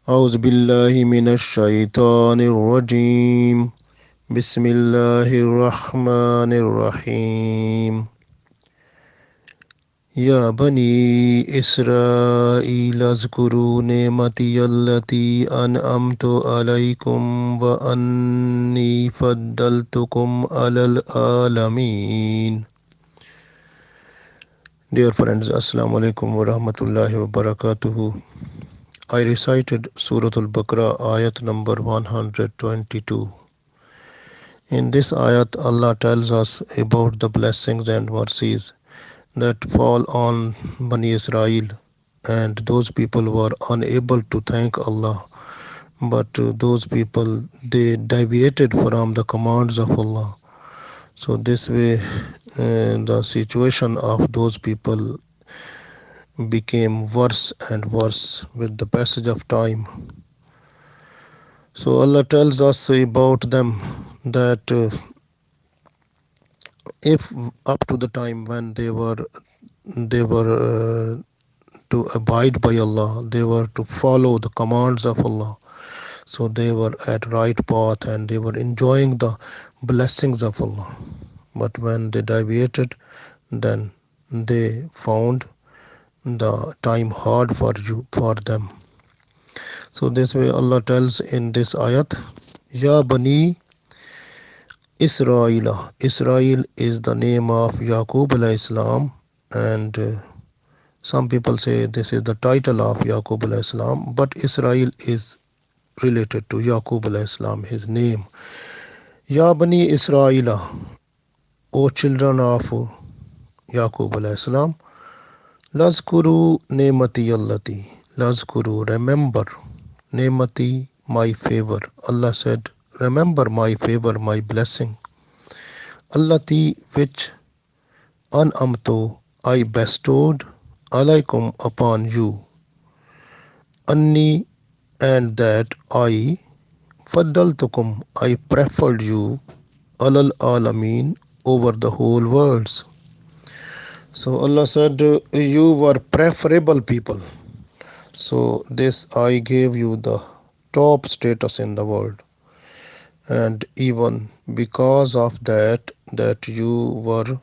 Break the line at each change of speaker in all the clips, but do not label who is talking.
أعوذ بالله من الشيطان الرجيم بسم الله الرحمن الرحيم يا بني إسرائيل اذكروا نعمتي التي أنعمت عليكم وأني فضلتكم على العالمين. Dear friends, Assalamu alaikum wa rahmatullahi wa barakatuhu. I recited Surah Al-Baqarah Ayat number 122. In this ayat, Allah tells us about the blessings and mercies that fall on Bani Israel, and those people were unable to thank Allah. But those people, they deviated from the commands of Allah. So this way, the situation of those people became worse and worse with the passage of time. So Allah tells us about them that if up to the time when they were to abide by Allah, they were to follow the commands of Allah, so they were at right path and they were enjoying the blessings of Allah. But when they deviated, then they found the time hard for them. So this way Allah tells in this ayat, Ya Bani Israel. Israel is the name of Yaqub alayhi salam, and some people say this is the title of Yaqub alayhi salam, but Israel is related to Yaqub alayhi salam, his name. Ya Bani Israel, O children of Yaqub alayhi salam, Lazkuru Nemati Allati. Lazkuru, remember. Nemati, my favor. Allah said, remember my favor, my blessing. Allati, which An'amtu, I bestowed, alaikum, upon you. Anni, and that I, Faddaltukum, I preferred you, alal alameen, over the whole worlds. So Allah said, you were preferable people. So this I gave you the top status in the world. And even because of that you were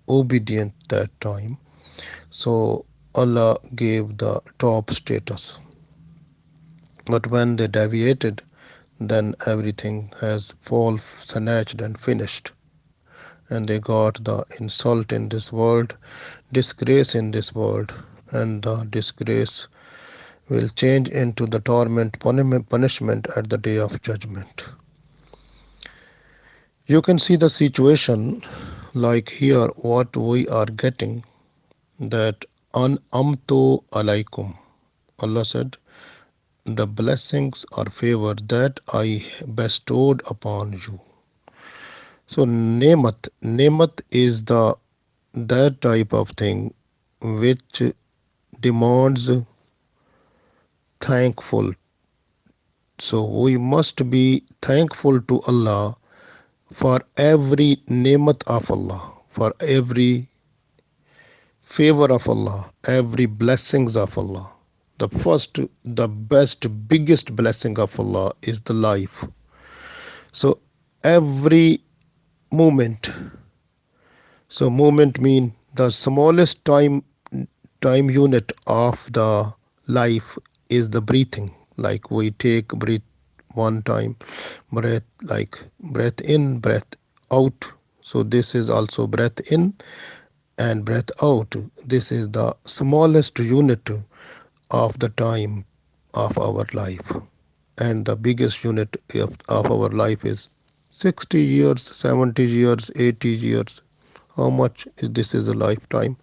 obedient that time, so Allah gave the top status. But when they deviated, then everything has fall snatched and finished, and they got the insult in this world, disgrace in this world, and the disgrace will change into the torment punishment at the day of judgment. You can see the situation like here what we are getting, that An'amtu alaikum. Allah said, the blessings or favor that I bestowed upon you. So nemat is that type of thing which demands thankful. So we must be thankful to Allah for every nemat of Allah, for every favor of Allah, every blessings of Allah. The first, the best, biggest blessing of Allah is the life. So every moment, so moment mean the smallest time unit of the life is the breathing. Like we take breath one time, breath, like breath in, breath out. So this is also breath in and breath out. This is the smallest unit of the time of our life, and the biggest unit of our life is 60 years, 70 years, 80 years. How much is this is a lifetime?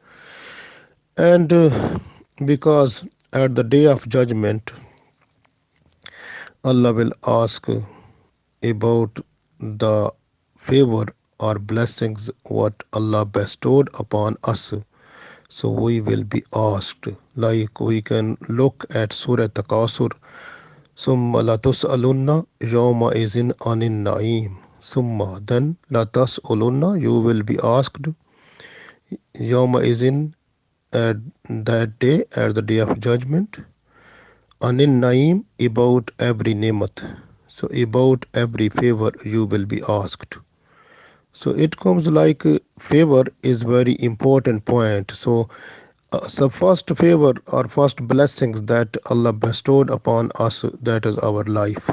And because at the day of judgment Allah will ask about the favor or blessings what Allah bestowed upon us. So we will be asked, like we can look at Surah Takasur, Summa la tus'alunna yawma izin anin na'im. Summa, then la tas'alunna, you will be asked yawma izin, at that day, at the day of judgment, Anin Naim, about every nimat. So about every favor you will be asked. So it comes like favor is very important point. So first favor or first blessings that Allah bestowed upon us, that is our life.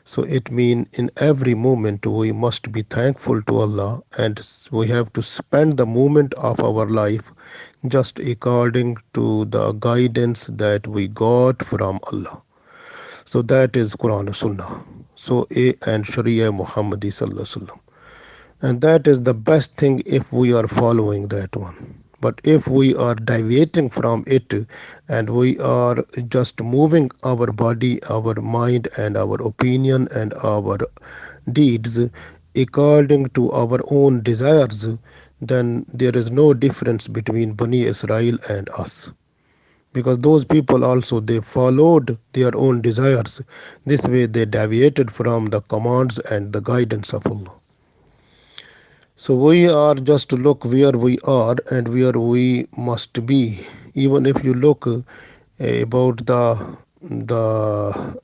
So it means in every moment we must be thankful to Allah, and we have to spend the moment of our life just according to the guidance that we got from Allah. So that is Quran and Sunnah. So A and Sharia Muhammadi Sallallahu Alaihi Wasallam. And that is the best thing if we are following that one. But if we are deviating from it and we are just moving our body, our mind, and our opinion and our deeds according to our own desires, then there is no difference between Bani Israel and us. Because those people also they followed their own desires. This way they deviated from the commands and the guidance of Allah. So we are just to look where we are and where we must be. Even if you look about the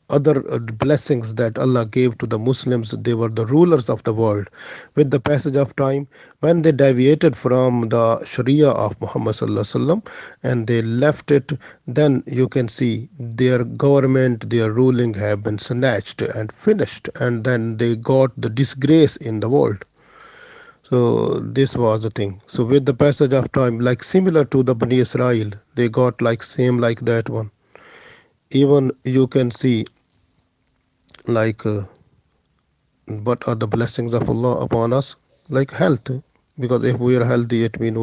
other blessings that Allah gave to the Muslims, they were the rulers of the world. With the passage of time, when they deviated from the Sharia of Muhammad Sallallahu Alaihi Wasallam and they left it, then you can see their government, their ruling have been snatched and finished, and then they got the disgrace in the world. So this was the thing. So with the passage of time, like similar to the Bani Israel, they got like same like that one. Even you can see like what are the blessings of Allah upon us, like health. Because if we are healthy, it means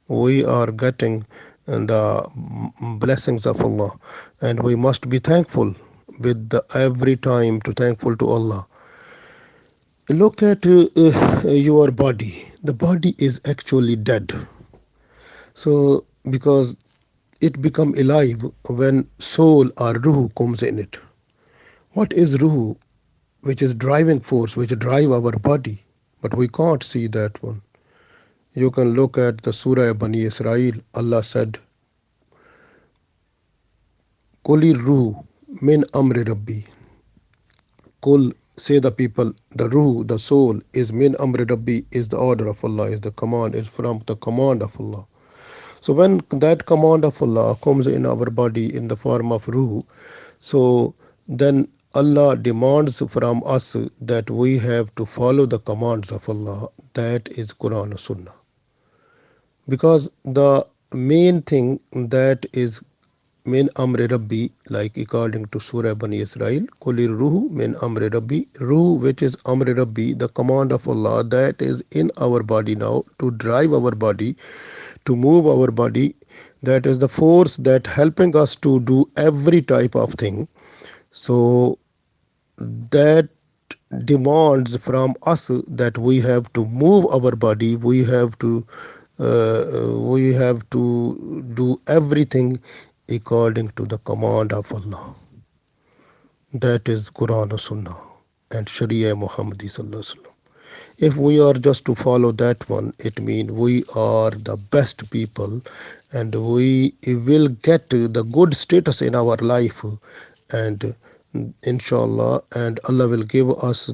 we are getting the blessings of Allah, and we must be thankful with the every time to thankful to Allah. Look at your body. The body is actually dead. So because it become alive when soul or ruh comes in it. What is ruh? Which is driving force, which drive our body. But we can't see that one. You can look at the Surah Bani Israel. Allah said, Kuli ruh min amri rabbi. Kul, say the people, the ruh, the soul is min amri rabbi, is the order of Allah, is the command, is from the command of Allah. So when that command of Allah comes in our body in the form of ruh, so then Allah demands from us that we have to follow the commands of Allah. That is Quran and Sunnah. Because the main thing that is min amri rabbi, like according to Surah Bani Israel, kulir ruhu min amri rabbi, ruh which is amri rabbi, the command of Allah that is in our body now to drive our body, to move our body. That is the force that helping us to do every type of thing. So that demands from us that we have to move our body, we have to do everything according to the command of Allah. That is Quran and Sunnah and Sharia Muhammadi Sallallahu Alaihi Wasallam. If we are just to follow that one, it means we are the best people, and we will get the good status in our life, and inshallah, and Allah will give us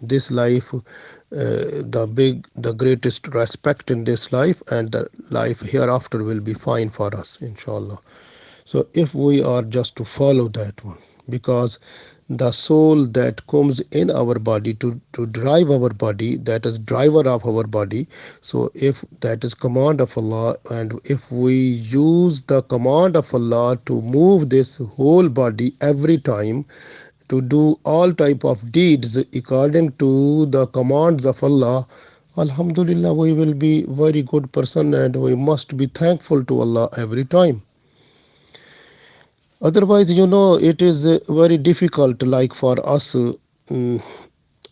this life, the greatest respect in this life, and the life hereafter will be fine for us, inshallah. So if we are just to follow that one, because the soul that comes in our body to drive our body, that is driver of our body. So if that is command of Allah, and if we use the command of Allah to move this whole body every time, to do all type of deeds according to the commands of Allah, Alhamdulillah, we will be very good person, and we must be thankful to Allah every time. Otherwise, it is very difficult, like for us.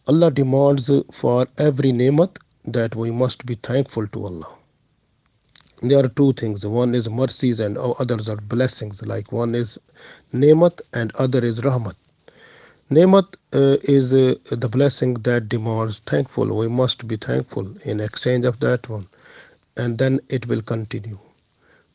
Allah demands for every ni'mat that we must be thankful to Allah. There are two things. One is mercies and others are blessings. Like one is ni'mat and other is rahmat. Ni'mat is the blessing that demands thankful. We must be thankful in exchange of that one. And then it will continue.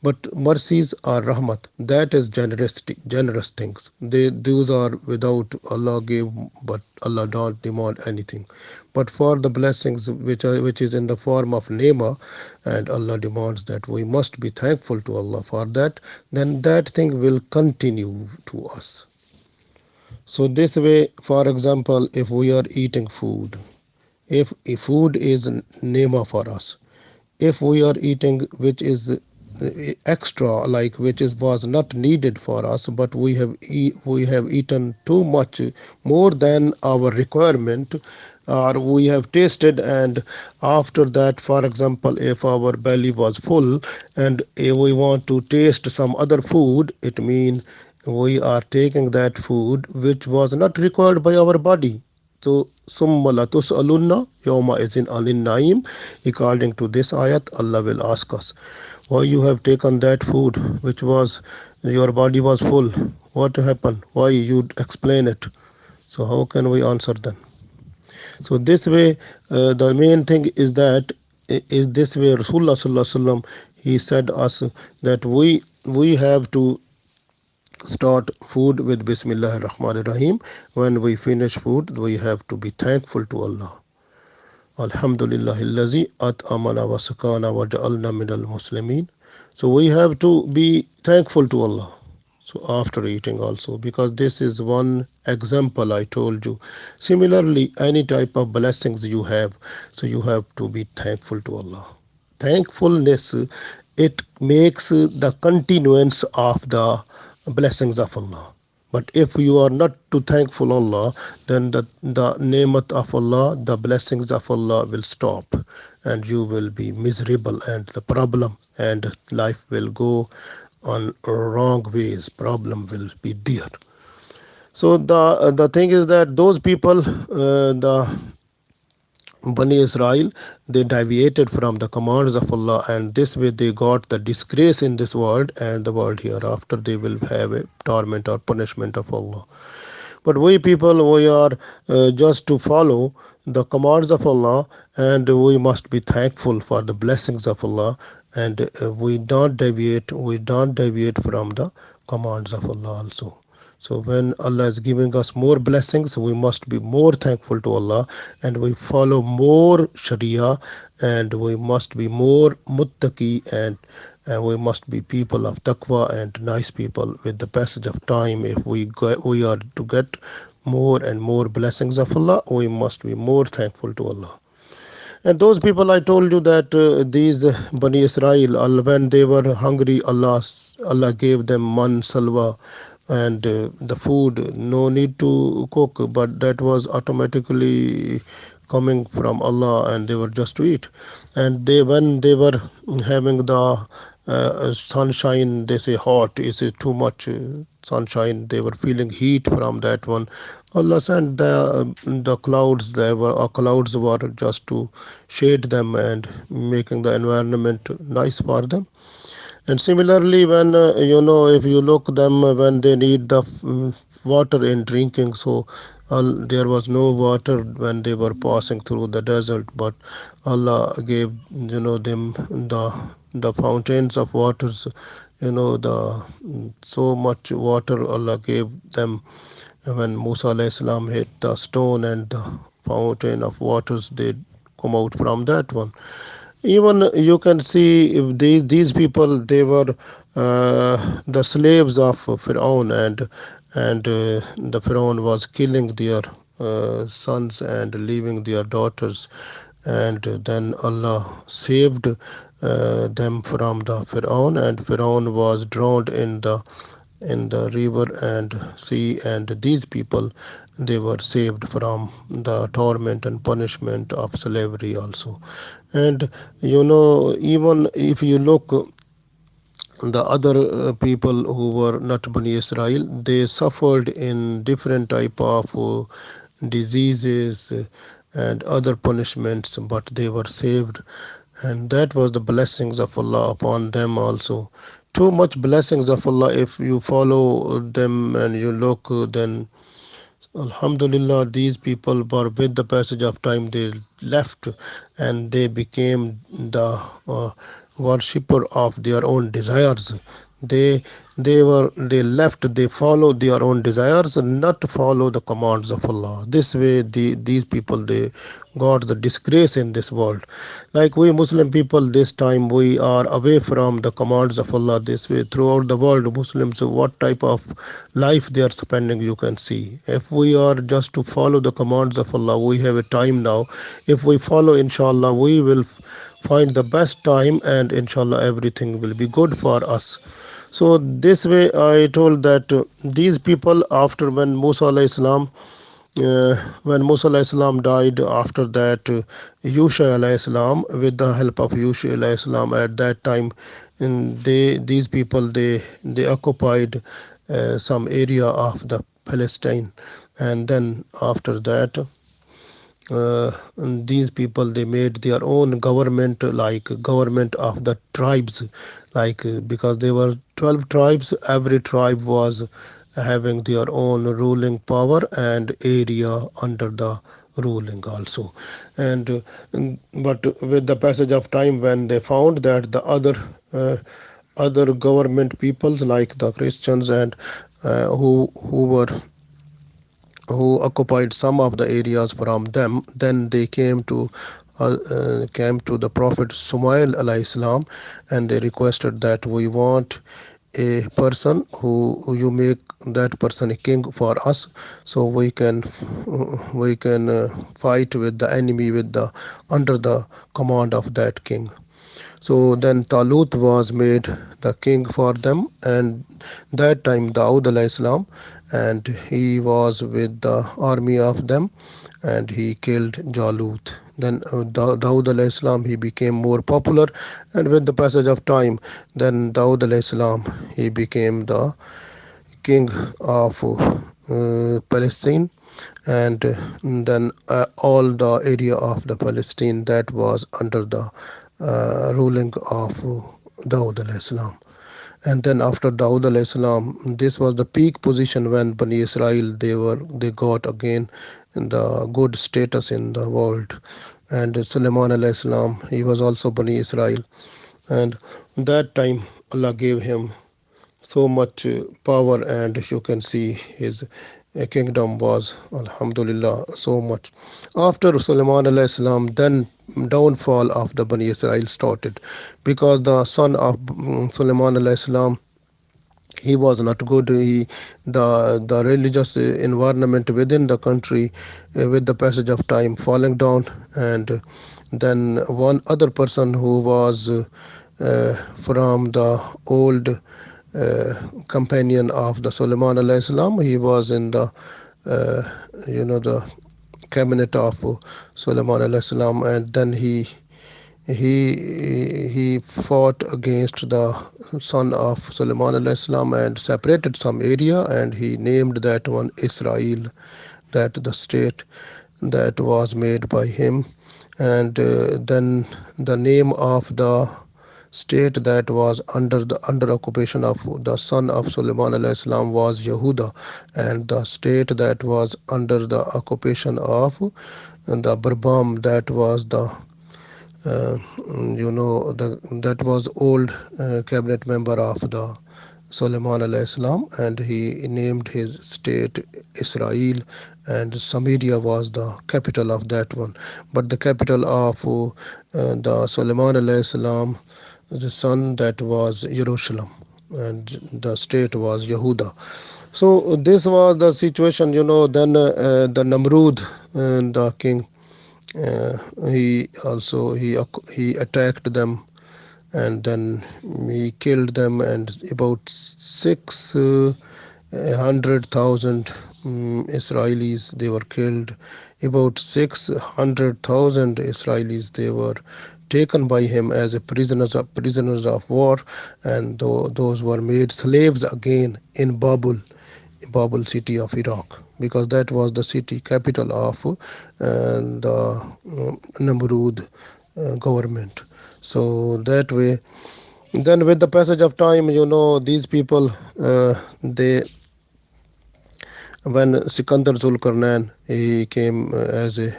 But mercies are rahmat. That is generosity, generous things. Those are without Allah give, but Allah don't demand anything. But for the blessings which is in the form of nema, and Allah demands that we must be thankful to Allah for that, then that thing will continue to us. So this way, for example, if we are eating food, if food is nema for us, if we are eating which is extra, like which is was not needed for us, but we have eaten too much, more than our requirement, or we have tasted, and after that, for example, if our belly was full and if we want to taste some other food, it means we are taking that food which was not required by our body. So, summa latus'alunna yawma izin alin naim. According to this ayat, Allah will ask us, why you have taken that food which was your body was full? What happened? Why you explain it? So how can we answer then? So this way, the main thing is that is this way. Rasulullah sallallahu alaihi wasallam, he said us that we have to start food with Bismillah ar-Rahman ar-Rahim. When we finish food, we have to be thankful to Allah. Alhamdulillahillazi at'amana wa sakana wa ja'alna minal muslimin. So we have to be thankful to Allah. So after eating also, because this is one example I told you. Similarly, any type of blessings you have, so you have to be thankful to Allah. Thankfulness, it makes the continuance of the blessings of Allah. But if you are not too thankful Allah, then the ni'mat of Allah, the blessings of Allah will stop, and you will be miserable, and the problem and life will go on wrong ways. Problem will be there. So the thing is that those people, the Bani Israel, they deviated from the commands of Allah, and this way they got the disgrace in this world and the world hereafter. They will have a torment or punishment of Allah. But we people, we are just to follow the commands of Allah, and we must be thankful for the blessings of Allah, and we don't deviate from the commands of Allah also. So when Allah is giving us more blessings, we must be more thankful to Allah, and we follow more Sharia, and we must be more muttaqi, and we must be people of taqwa and nice people. With the passage of time, if we are to get more and more blessings of Allah, we must be more thankful to Allah. And those people, I told you that these Bani Israel, when they were hungry, Allah gave them man salwa, and the food, no need to cook, but that was automatically coming from Allah, and they were just to eat. And when they were having the sunshine, they say hot, is it too much sunshine? They were feeling heat from that one. Allah sent the clouds. There were clouds were just to shade them and making the environment nice for them. And similarly, when if you look them when they need the water in drinking, so there was no water when they were passing through the desert, but Allah gave them the fountains of waters, the so much water Allah gave them when Musa alayhi salam hit the stone, and the fountain of waters they come out from that one. Even you can see if these people, they were the slaves of Pharaoh, and the Pharaoh was killing their sons and leaving their daughters, and then Allah saved them from the Pharaoh, and Pharaoh was drowned in the river and sea, and these people, they were saved from the torment and punishment of slavery also. And even if you look, the other people who were not Bani Israel, they suffered in different type of diseases and other punishments, but they were saved, and that was the blessings of Allah upon them also. Too much blessings of Allah, if you follow them and you look, then Alhamdulillah, these people were, with the passage of time, they left, and they became the worshipper of their own desires. They left, they followed their own desires and not to follow the commands of Allah. This way these people they got the disgrace in this world. Like we Muslim people, this time we are away from the commands of Allah. This way throughout the world, Muslims, what type of life they are spending, you can see. If we are just to follow the commands of Allah, we have a time now. If we follow, inshallah, we will find the best time, and inshallah everything will be good for us. So this way I told that these people, after when Musa alayhi salam died, after that Yusha alayhi salam, with the help of Yusha alayhi salam, at that time, and these people they occupied some area of the Palestine, and then after that and these people they made their own government, like government of the tribes, like because there were 12 tribes, every tribe was having their own ruling power and area under the ruling also. And uh, and- but with the passage of time, when they found that the other government peoples, like the Christians, and who occupied some of the areas from them, then they came to the Prophet Sumail alayhi salam, and they requested that we want a person who you make that person a king for us, so we can fight with the enemy with the under the command of that king. So then Talut was made the king for them, and that time Daud alayhi salam, and he was with the army of them, and he killed Jalut. Then Daud alayhi salam, he became more popular, and with the passage of time, then Daud alayhi salam, he became the king of Palestine, and then all the area of the Palestine that was under the ruling of Daud alayhi salam. And then after Daud alayhi salam, this was the peak position when Bani Israel they got again in the good status in the world. And Sulaiman alayhi salam, he was also Bani Israel, and that time Allah gave him so much power, and you can see his kingdom was alhamdulillah so much. After Sulaiman alayhi salam, then downfall of the Bani Israel started, because the son of Sulaiman alayhi salam, he was not good. The religious environment within the country, with the passage of time, falling down. And then one other person who was from the old companion of the Sulaiman alayhi salam, he was in the uh, the cabinet of Sulaiman alayhi salam, and then he fought against the son of Sulaiman alayhi salam and separated some area, and he named that one Israel, that the state that was made by him. And then the name of the state that was under occupation of the son of Sulaiman alayhi salam was Yehuda, and the state that was under the occupation of the Barbam, that was the uh, that was old cabinet member of the Solomon alayhi salam, and he named his state Israel, and Samaria was the capital of that one. But the capital of the Solomon alayhi salam, the son, that was Jerusalem, and the state was Yehuda. So this was the situation. Then the Namrud, the king, uh, he attacked them, and then he killed them, and about 600,000 Israelis they were killed. About 600,000 Israelis they were taken by him as a prisoners of war, and those were made slaves again in Babel city of Iraq, because that was the city capital of the Namrud government. So that way, then with the passage of time, these people, they when Sikandar Zulkarnain, he came as a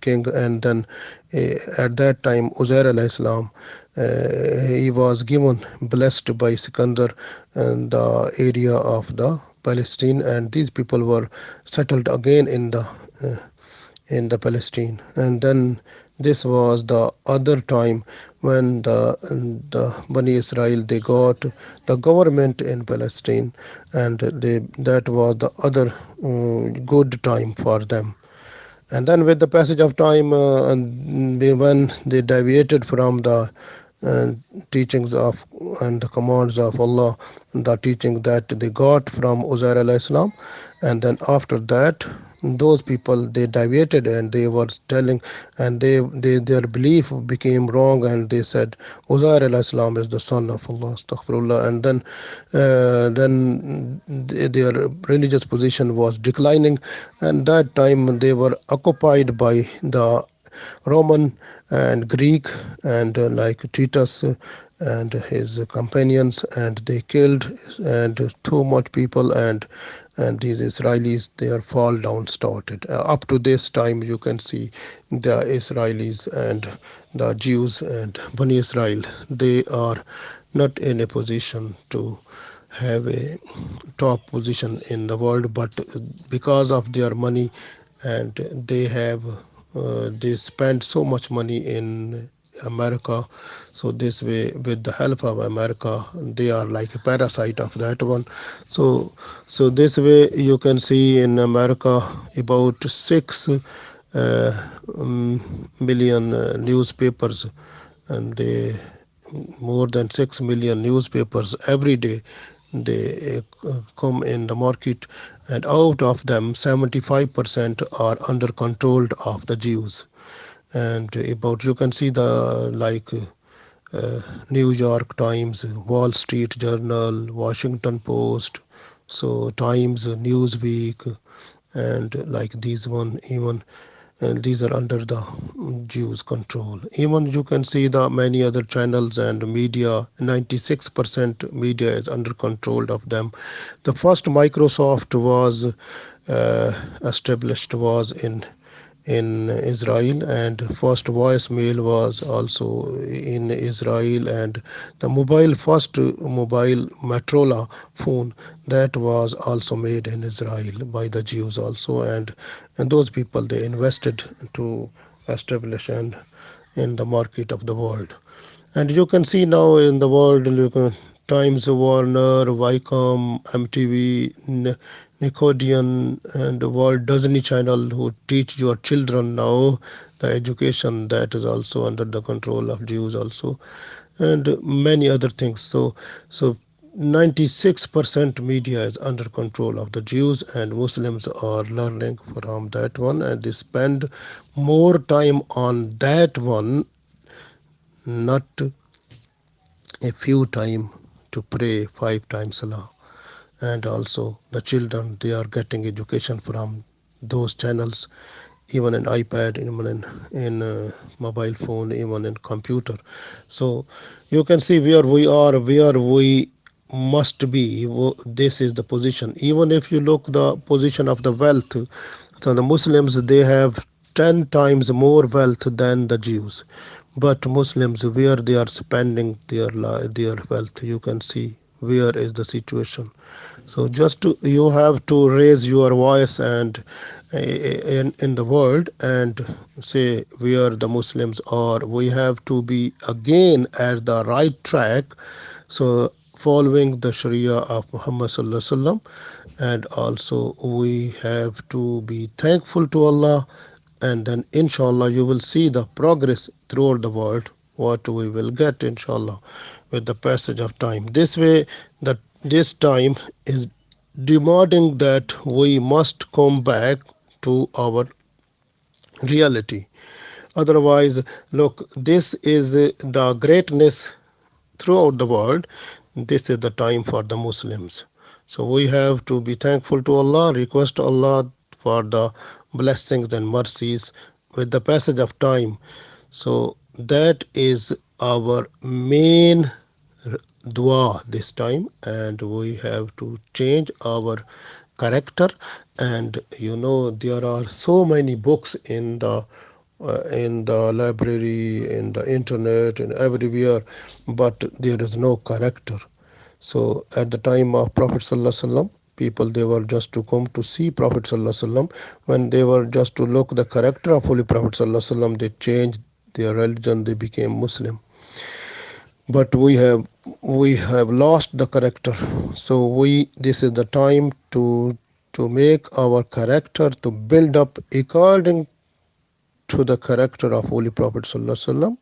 king. And then at that time Uzair alayhi salam, he was given blessed by Sikandar and the area of the Palestine, and these people were settled again in the Palestine. And then this was the other time when the Bani Israel, they got the government in Palestine, and that was the other good time for them. And then with the passage of time, when they deviated from the uh, teachings of and the commands of Allah, the teaching that they got from Uzair alayhi salam, and then after that, those people, they deviated and they were telling, and their belief became wrong, and they said Uzair alayhi salam is the son of Allah, astaghfirullah. And then their religious position was declining, and that time they were occupied by the Roman and Greek, and like Titus and his companions, and they killed and too much people, and these Israelis, their fall down started. Up to this time, you can see the Israelis and the Jews and Bani Israel, they are not in a position to have a top position in the world, but because of their money, and they spend so much money in America. So this way, with the help of America, they are like a parasite of that one. So this way, you can see in America about 6 million newspapers, and they more than 6 million newspapers every day, they come in the market, and out of them 75% are under control of the Jews. And about, you can see the like New York Times, Wall Street Journal, Washington Post, so Times, Newsweek, and like these one even, and these are under the Jews control. Even you can see the many other channels and media, 96% media is under control of them. The first Microsoft was established was in Israel, and first voicemail was also in Israel, and the first mobile Motorola phone, that was also made in Israel by the Jews also, and those people, they invested to establish and in the market of the world. And you can see now in the world, you can, Times Warner, Viacom, MTV, Nickelodeon, and Walt Disney Channel, who teach your children now the education, that is also under the control of Jews also, and many other things. So 96% media is under control of the Jews, and Muslims are learning from that one, and they spend more time on that one, not a few time to pray 5 times salah. And also the children, they are getting education from those channels, even in iPad, even in mobile phone, even in computer. So you can see where we must be. This is the position. Even if you look the position of the wealth, so the Muslims, they have 10 times more wealth than the Jews. But Muslims, where they are spending their wealth, you can see where is the situation. So just you have to raise your voice and in the world, and say where the Muslims are. We have to be again at the right track. So following the Sharia of Muhammad sallallahu alaihi wasallam, and also we have to be thankful to Allah, and then inshallah you will see the progress throughout the world, what we will get inshallah with the passage of time. This way, that this time is demanding that we must come back to our reality. Otherwise, look, this is the greatness throughout the world. This is the time for the Muslims. So we have to be thankful to Allah, request Allah for the blessings and mercies with the passage of time. So that is our main dua this time, and we have to change our character. And there are so many books in the in the library, in the internet, and everywhere, but there is no character. So at the time of Prophet ﷺ, people they were just to come to see Prophet ﷺ. When they were just to look the character of Holy Prophet ﷺ, they changed their religion, they became Muslim. But we have lost the character. So we this is the time to make our character to build up according to the character of Holy Prophet ﷺ,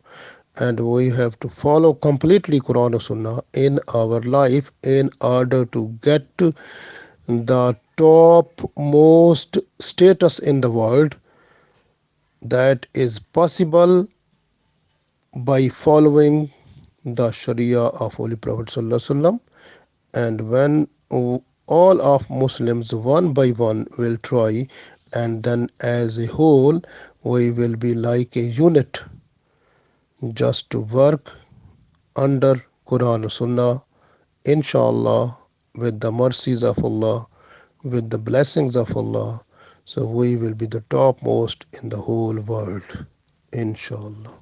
and we have to follow completely Quran and Sunnah in our life in order to get the top most status in the world. That is possible by following the Sharia of Holy Prophet ﷺ. And when all of Muslims one by one will try, and then as a whole we will be like a unit just to work under Quran and Sunnah, inshallah, with the mercies of Allah, with the blessings of Allah. So we will be the topmost in the whole world, inshallah.